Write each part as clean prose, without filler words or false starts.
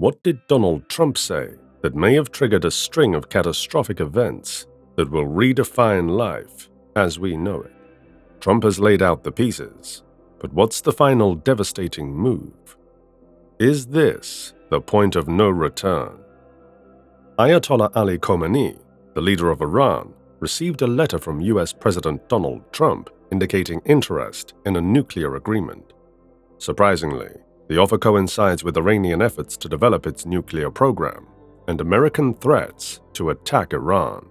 What did Donald Trump say that may have triggered a string of catastrophic events that will redefine life as we know it? Trump has laid out the pieces, but what's the final devastating move? Is this the point of no return? Ayatollah Ali Khamenei, the leader of Iran, received a letter from US President Donald Trump indicating interest in a nuclear agreement. Surprisingly, the offer coincides with Iranian efforts to develop its nuclear program and American threats to attack Iran.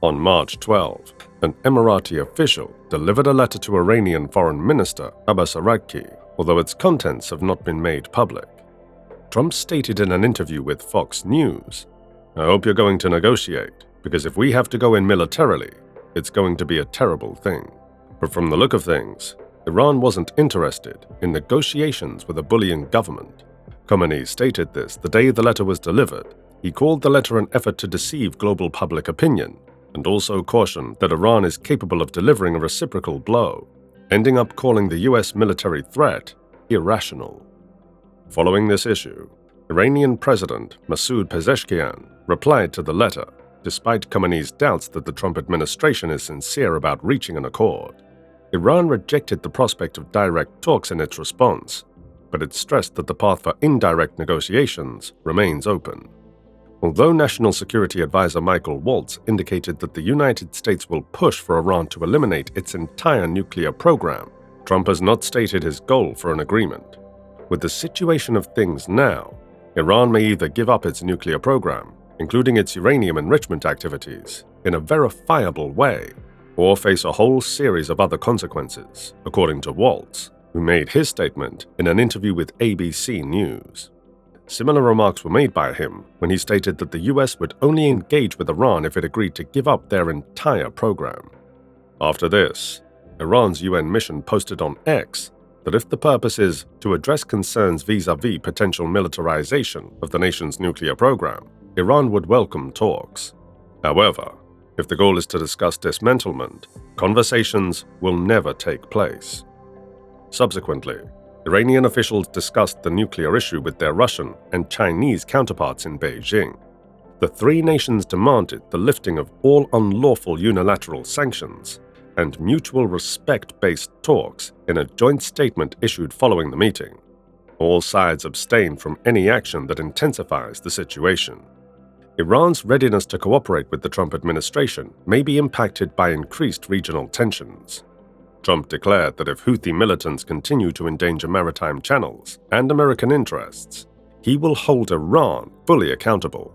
On March 12, an Emirati official delivered a letter to Iranian Foreign Minister Abbas Araghchi, although its contents have not been made public. Trump stated in an interview with Fox News, "I hope you're going to negotiate, because if we have to go in militarily, it's going to be a terrible thing." But from the look of things, Iran wasn't interested in negotiations with a bullying government. Khamenei stated this the day the letter was delivered. He called the letter an effort to deceive global public opinion, and also cautioned that Iran is capable of delivering a reciprocal blow, ending up calling the US military threat irrational. Following this issue, Iranian President Masoud Pezeshkian replied to the letter, despite Khamenei's doubts that the Trump administration is sincere about reaching an accord. Iran rejected the prospect of direct talks in its response, but it stressed that the path for indirect negotiations remains open. Although National Security Advisor Michael Waltz indicated that the United States will push for Iran to eliminate its entire nuclear program, Trump has not stated his goal for an agreement. With the situation of things now, Iran may either give up its nuclear program, including its uranium enrichment activities, in a verifiable way, or face a whole series of other consequences, according to Waltz, who made his statement in an interview with ABC News. Similar remarks were made by him when he stated that the US would only engage with Iran if it agreed to give up their entire program. After this, Iran's UN mission posted on X that if the purpose is to address concerns vis-à-vis potential militarization of the nation's nuclear program, Iran would welcome talks. However, if the goal is to discuss dismantlement, conversations will never take place. Subsequently, Iranian officials discussed the nuclear issue with their Russian and Chinese counterparts in Beijing. The three nations demanded the lifting of all unlawful unilateral sanctions and mutual respect-based talks in a joint statement issued following the meeting. All sides abstained from any action that intensifies the situation. Iran's readiness to cooperate with the Trump administration may be impacted by increased regional tensions. Trump declared that if Houthi militants continue to endanger maritime channels and American interests, he will hold Iran fully accountable.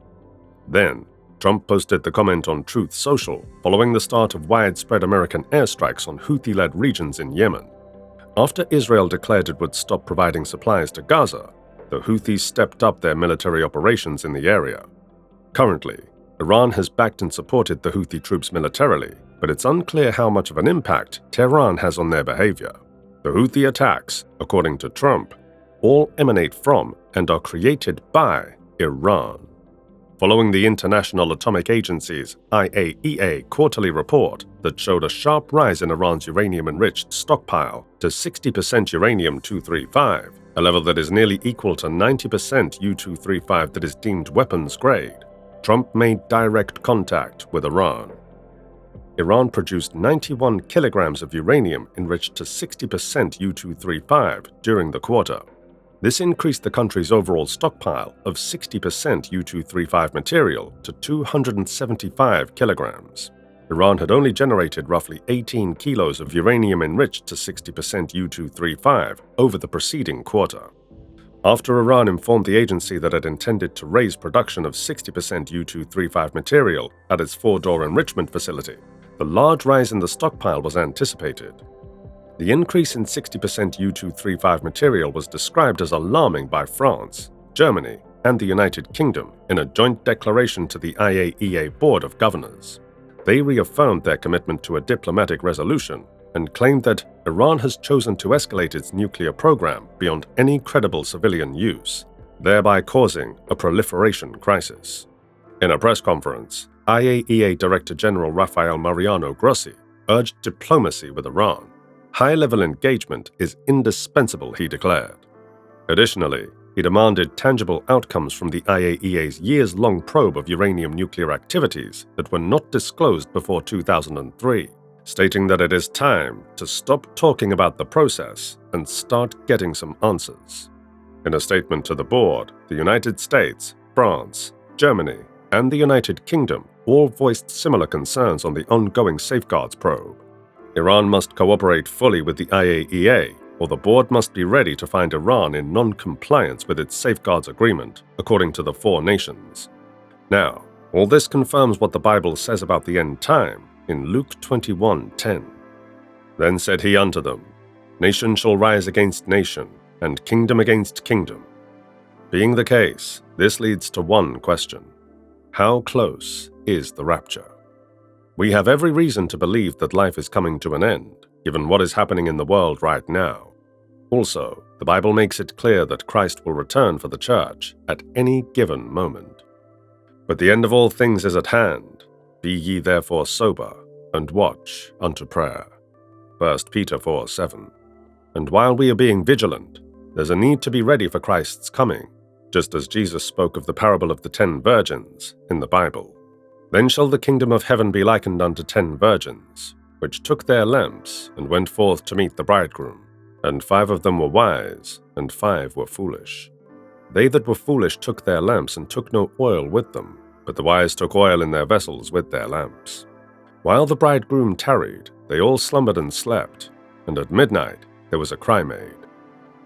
Then, Trump posted the comment on Truth Social following the start of widespread American airstrikes on Houthi-led regions in Yemen. After Israel declared it would stop providing supplies to Gaza, the Houthis stepped up their military operations in the area. Currently, Iran has backed and supported the Houthi troops militarily, but it's unclear how much of an impact Tehran has on their behavior. The Houthi attacks, according to Trump, all emanate from and are created by Iran. Following the International Atomic Agency's IAEA quarterly report that showed a sharp rise in Iran's uranium-enriched stockpile to 60% uranium-235, a level that is nearly equal to 90% U-235 that is deemed weapons-grade, Trump made direct contact with Iran. Iran produced 91 kilograms of uranium enriched to 60% U-235 during the quarter. This increased the country's overall stockpile of 60% U-235 material to 275 kilograms. Iran had only generated roughly 18 kilos of uranium enriched to 60% U-235 over the preceding quarter. After Iran informed the agency that it intended to raise production of 60% U-235 material at its four-door enrichment facility, the large rise in the stockpile was anticipated. The increase in 60% U-235 material was described as alarming by France, Germany, and the United Kingdom in a joint declaration to the IAEA Board of Governors. They reaffirmed their commitment to a diplomatic resolution and claimed that Iran has chosen to escalate its nuclear program beyond any credible civilian use, thereby causing a proliferation crisis. In a press conference, IAEA Director General Rafael Mariano Grossi urged diplomacy with Iran. High-level engagement is indispensable, he declared. Additionally, He demanded tangible outcomes from the IAEA's years-long probe of uranium nuclear activities that were not disclosed before 2003, stating that it is time to stop talking about the process and start getting some answers. In a statement to the board, the United States, France, Germany, and the United Kingdom all voiced similar concerns on the ongoing safeguards probe. Iran must cooperate fully with the IAEA, or the board must be ready to find Iran in non-compliance with its safeguards agreement, according to the four nations. Now, all this confirms what the Bible says about the end time in Luke 21:10. Then said he unto them, Nation shall rise against nation, and kingdom against kingdom. Being the case, this leads to one question. How close is the rapture? We have every reason to believe that life is coming to an end, given what is happening in the world right now. Also, the Bible makes it clear that Christ will return for the church at any given moment. But the end of all things is at hand. Be ye therefore sober, and watch unto prayer. 1 Peter 4:7. And while we are being vigilant, there's a need to be ready for Christ's coming, just as Jesus spoke of the parable of the 10 virgins in the Bible. Then shall the kingdom of heaven be likened unto 10 virgins, which took their lamps and went forth to meet the bridegroom. And 5 of them were wise, and 5 were foolish. They that were foolish took their lamps and took no oil with them, but the wise took oil in their vessels with their lamps. While the bridegroom tarried, they all slumbered and slept, and at midnight there was a cry made,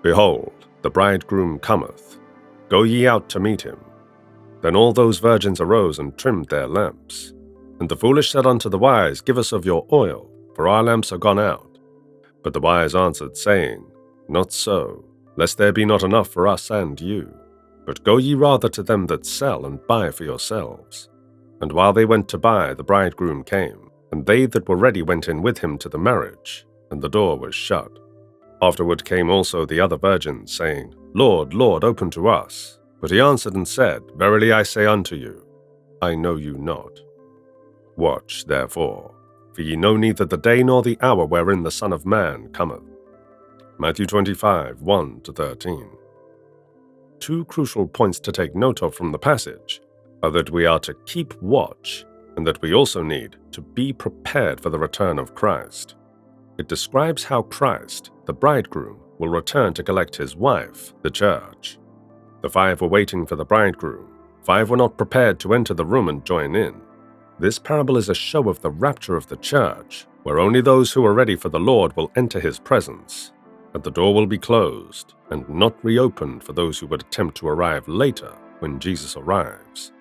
Behold, the bridegroom cometh. Go ye out to meet him. Then all those virgins arose and trimmed their lamps. And the foolish said unto the wise, Give us of your oil, for our lamps are gone out. But the wise answered, saying, Not so, lest there be not enough for us and you. But go ye rather to them that sell, and buy for yourselves. And while they went to buy, the bridegroom came, and they that were ready went in with him to the marriage, and the door was shut. Afterward came also the other virgins, saying, Lord, Lord, open to us. But he answered and said, Verily I say unto you, I know you not. Watch, therefore, for ye know neither the day nor the hour wherein the Son of Man cometh. Matthew 25:1-13. Two crucial points to take note of from the passage are that we are to keep watch, and that we also need to be prepared for the return of Christ. It describes how Christ, the bridegroom, will return to collect his wife, the church. The 5 were waiting for the bridegroom. 5 were not prepared to enter the room and join in. This parable is a show of the rapture of the church, where only those who are ready for the Lord will enter his presence, and the door will be closed and not reopened for those who would attempt to arrive later when Jesus arrives.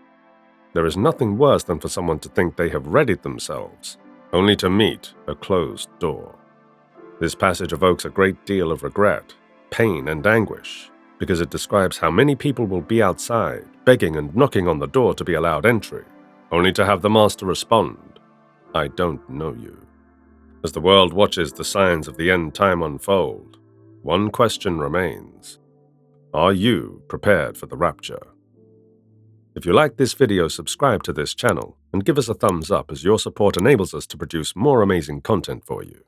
There is nothing worse than for someone to think they have readied themselves, only to meet a closed door. This passage evokes a great deal of regret, pain, and anguish, because it describes how many people will be outside, begging and knocking on the door to be allowed entry, only to have the Master respond, I don't know you. As the world watches the signs of the end time unfold, one question remains. Are you prepared for the rapture? If you like this video, subscribe to this channel and give us a thumbs up, as your support enables us to produce more amazing content for you.